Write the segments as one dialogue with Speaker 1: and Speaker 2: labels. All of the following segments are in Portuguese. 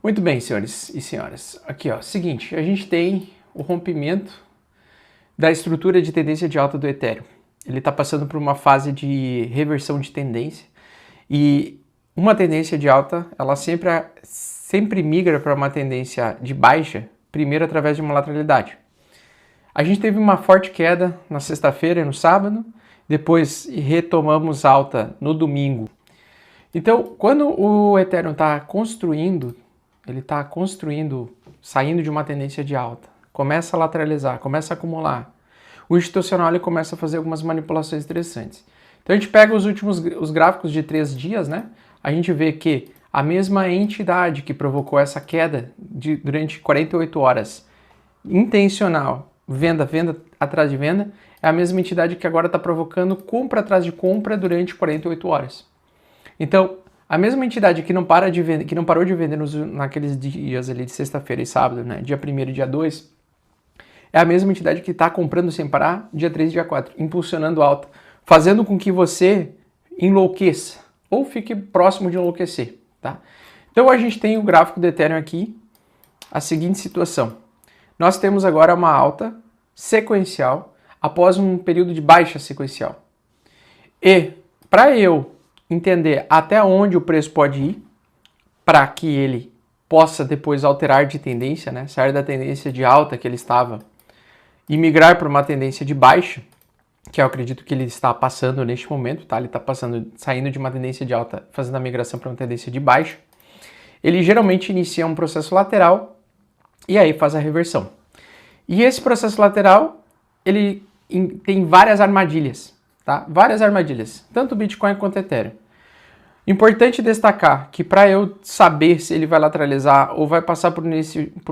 Speaker 1: Muito bem, senhores e senhoras. Aqui, ó, seguinte, a gente tem o rompimento da estrutura de tendência de alta do Ethereum. Ele está passando por uma fase de reversão de tendência e uma tendência de alta, ela sempre migra para uma tendência de baixa, primeiro através de uma lateralidade. A gente teve uma forte queda na sexta-feira e no sábado, depois retomamos alta no domingo. Então, quando o Ethereum está construindo, ele está saindo de uma tendência de alta, começa a lateralizar, começa a acumular. O institucional ele começa a fazer algumas manipulações interessantes. Então a gente pega os gráficos de 3 dias, né? A gente vê que a mesma entidade que provocou essa queda durante 48 horas, intencional, venda atrás de venda, é a mesma entidade que agora está provocando compra atrás de compra durante 48 horas. Então, a mesma entidade que não parou de vender naqueles dias ali de sexta-feira e sábado, né, dia 1º e dia 2, é a mesma entidade que está comprando sem parar dia 3 e dia 4, impulsionando alta, fazendo com que você enlouqueça ou fique próximo de enlouquecer, tá? Então a gente tem o gráfico do Ethereum aqui, a seguinte situação. Nós temos agora uma alta sequencial após um período de baixa sequencial. E para eu entender até onde o preço pode ir, para que ele possa depois alterar de tendência, né? Sair da tendência de alta que ele estava e migrar para uma tendência de baixa, que eu acredito que ele está passando neste momento, tá? Ele está saindo de uma tendência de alta, fazendo a migração para uma tendência de baixa. Ele geralmente inicia um processo lateral e aí faz a reversão. E esse processo lateral, ele tem várias armadilhas, tá? Várias armadilhas, tanto Bitcoin quanto Ethereum. Importante destacar que para eu saber se ele vai lateralizar ou vai passar por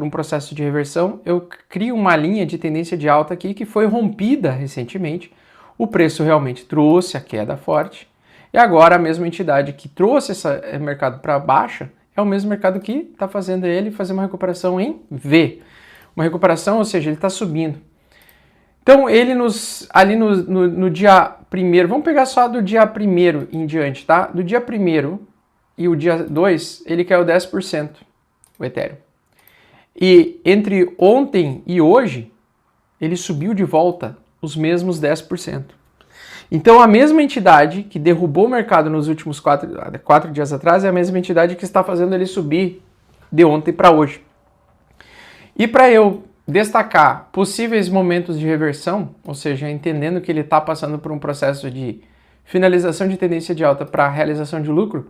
Speaker 1: um processo de reversão, eu crio uma linha de tendência de alta aqui que foi rompida recentemente. O preço realmente trouxe a queda forte e agora a mesma entidade que trouxe esse mercado para baixa é o mesmo mercado que está fazendo ele fazer uma recuperação em V. Uma recuperação, ou seja, ele está subindo. Então, ele ali no dia 1º, vamos pegar só do dia 1º em diante, tá? Do dia 1º e o dia 2, ele caiu 10%, o Ethereum. E entre ontem e hoje, ele subiu de volta os mesmos 10%. Então, a mesma entidade que derrubou o mercado nos últimos 4 dias atrás é a mesma entidade que está fazendo ele subir de ontem para hoje. E para eu destacar possíveis momentos de reversão, ou seja, entendendo que ele está passando por um processo de finalização de tendência de alta para realização de lucro,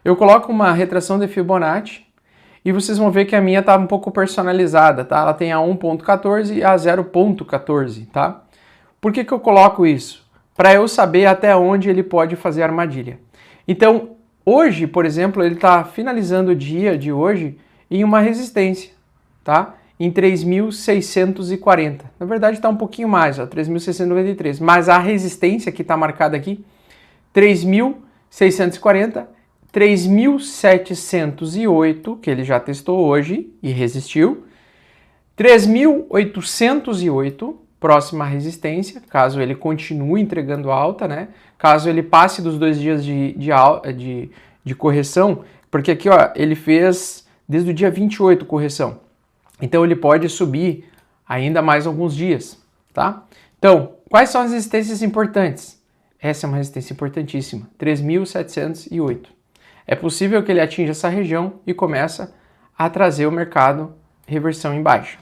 Speaker 1: eu coloco uma retração de Fibonacci e vocês vão ver que a minha está um pouco personalizada, tá? Ela tem a 1.14 e a 0.14, tá? Por que eu coloco isso? Para eu saber até onde ele pode fazer armadilha. Então, hoje, por exemplo, ele está finalizando o dia de hoje em uma resistência, tá? Em 3.640. Na verdade está um pouquinho mais, 3.693. Mas a resistência que está marcada aqui, 3.640, 3.708, que ele já testou hoje e resistiu, 3.808, próxima resistência, caso ele continue entregando alta, né? Caso ele passe dos 2 dias de correção, porque aqui ó, ele fez desde o dia 28 correção. Então ele pode subir ainda mais alguns dias, tá? Então, quais são as resistências importantes? Essa é uma resistência importantíssima, 3.708. É possível que ele atinja essa região e começa a trazer o mercado reversão em baixa.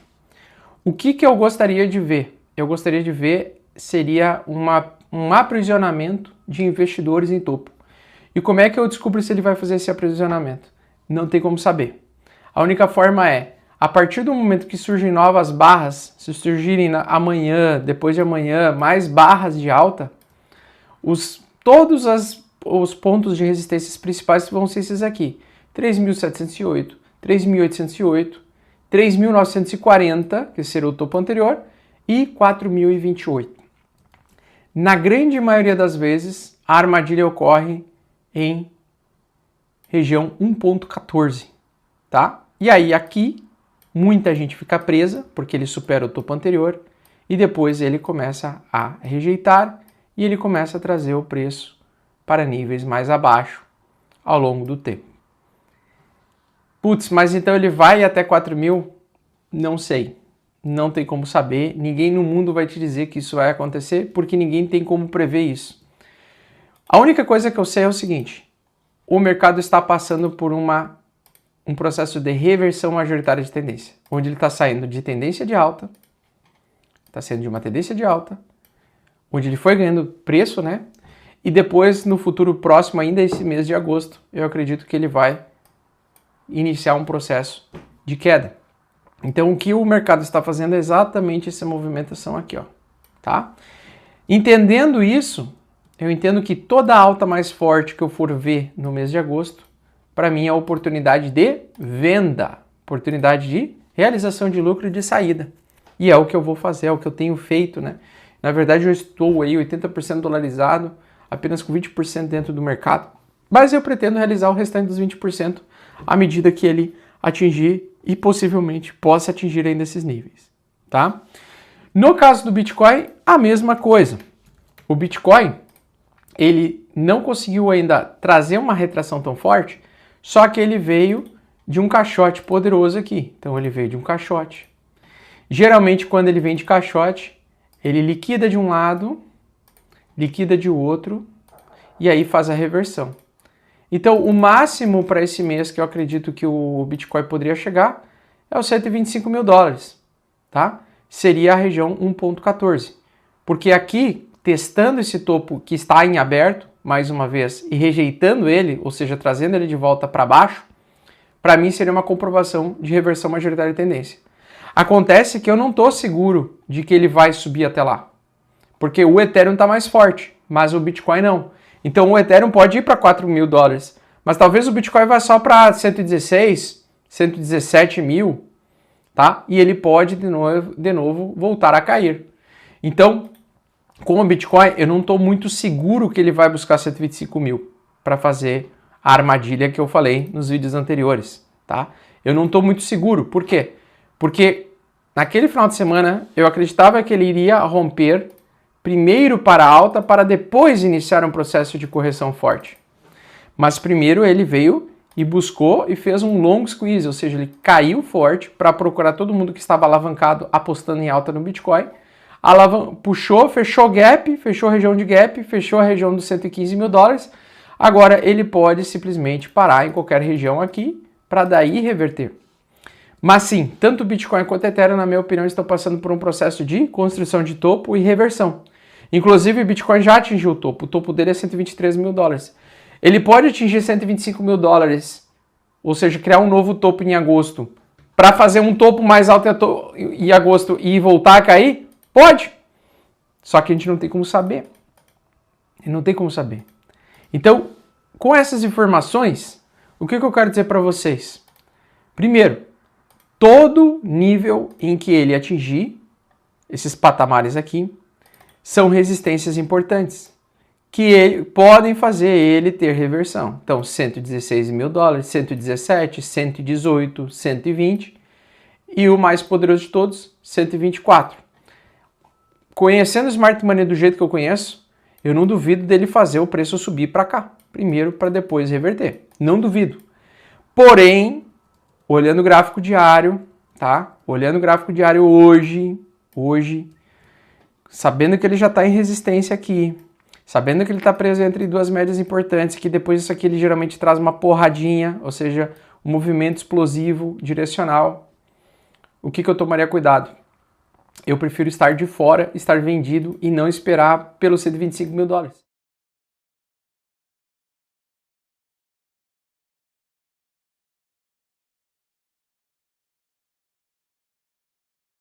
Speaker 1: O que eu gostaria de ver? Eu gostaria de ver seria um aprisionamento de investidores em topo. E como é que eu descubro se ele vai fazer esse aprisionamento? Não tem como saber. A única forma é a partir do momento que surgem novas barras, se surgirem amanhã, depois de amanhã, mais barras de alta, todos os pontos de resistências principais vão ser esses aqui. 3.708, 3.808, 3.940, que será o topo anterior, e 4.028. Na grande maioria das vezes, a armadilha ocorre em região 1.14, tá? E aí aqui, muita gente fica presa, porque ele supera o topo anterior, e depois ele começa a rejeitar, e ele começa a trazer o preço para níveis mais abaixo ao longo do tempo. Putz, mas então ele vai até 4 mil? Não sei. Não tem como saber. Ninguém no mundo vai te dizer que isso vai acontecer, porque ninguém tem como prever isso. A única coisa que eu sei é o seguinte: o mercado está passando por um processo de reversão majoritária de tendência, onde ele está saindo de tendência de alta, está saindo de uma tendência de alta, onde ele foi ganhando preço, né? E depois, no futuro próximo, ainda esse mês de agosto, eu acredito que ele vai iniciar um processo de queda. Então, o que o mercado está fazendo é exatamente essa movimentação aqui, ó, tá? Entendendo isso, eu entendo que toda alta mais forte que eu for ver no mês de agosto, para mim é oportunidade de venda, oportunidade de realização de lucro e de saída. E é o que eu vou fazer, é o que eu tenho feito, né? Na verdade, eu estou aí 80% dolarizado, apenas com 20% dentro do mercado, mas eu pretendo realizar o restante dos 20% à medida que ele atingir e possivelmente possa atingir ainda esses níveis, tá? No caso do Bitcoin, a mesma coisa. O Bitcoin, ele não conseguiu ainda trazer uma retração tão forte, só que ele veio de um caixote poderoso aqui. Então ele veio de um caixote. Geralmente quando ele vem de caixote, ele liquida de um lado, liquida de outro e aí faz a reversão. Então o máximo para esse mês que eu acredito que o Bitcoin poderia chegar é os 125 mil dólares, tá? Seria a região 1.14. Porque aqui, testando esse topo que está em aberto, mais uma vez, e rejeitando ele, ou seja, trazendo ele de volta para baixo, para mim seria uma comprovação de reversão majoritária de tendência. Acontece que eu não estou seguro de que ele vai subir até lá, porque o Ethereum está mais forte, mas o Bitcoin não. Então o Ethereum pode ir para 4 mil dólares, mas talvez o Bitcoin vá só para 116, 117 mil, tá? E ele pode de novo voltar a cair. Então, com o Bitcoin, eu não estou muito seguro que ele vai buscar 125 mil para fazer a armadilha que eu falei nos vídeos anteriores, tá? Eu não estou muito seguro. Por quê? Porque naquele final de semana eu acreditava que ele iria romper primeiro para alta para depois iniciar um processo de correção forte. Mas primeiro ele veio e buscou e fez um long squeeze, ou seja, ele caiu forte para procurar todo mundo que estava alavancado apostando em alta no Bitcoin. Puxou, fechou gap, fechou a região de gap, fechou a região dos 115 mil dólares. Agora ele pode simplesmente parar em qualquer região aqui para daí reverter. Mas sim, tanto o Bitcoin quanto o Ethereum, na minha opinião, estão passando por um processo de construção de topo e reversão. Inclusive o Bitcoin já atingiu o topo dele é 123 mil dólares. Ele pode atingir 125 mil dólares, ou seja, criar um novo topo em agosto, para fazer um topo mais alto em agosto e voltar a cair? Pode, só que a gente não tem como saber. Não tem como saber. Então, com essas informações, o que eu quero dizer para vocês? Primeiro, todo nível em que ele atingir, esses patamares aqui, são resistências importantes, que podem fazer ele ter reversão. Então, 116 mil dólares, 117, 118, 120 e o mais poderoso de todos, 124. Conhecendo o Smart Money do jeito que eu conheço, eu não duvido dele fazer o preço subir para cá, primeiro para depois reverter. Não duvido. Porém, olhando o gráfico diário, tá? Olhando o gráfico diário hoje, sabendo que ele já está em resistência aqui, sabendo que ele está preso entre duas médias importantes, que depois isso aqui ele geralmente traz uma porradinha, ou seja, um movimento explosivo, direcional, o que eu tomaria cuidado? Eu prefiro estar de fora, estar vendido e não esperar pelos 125 mil dólares.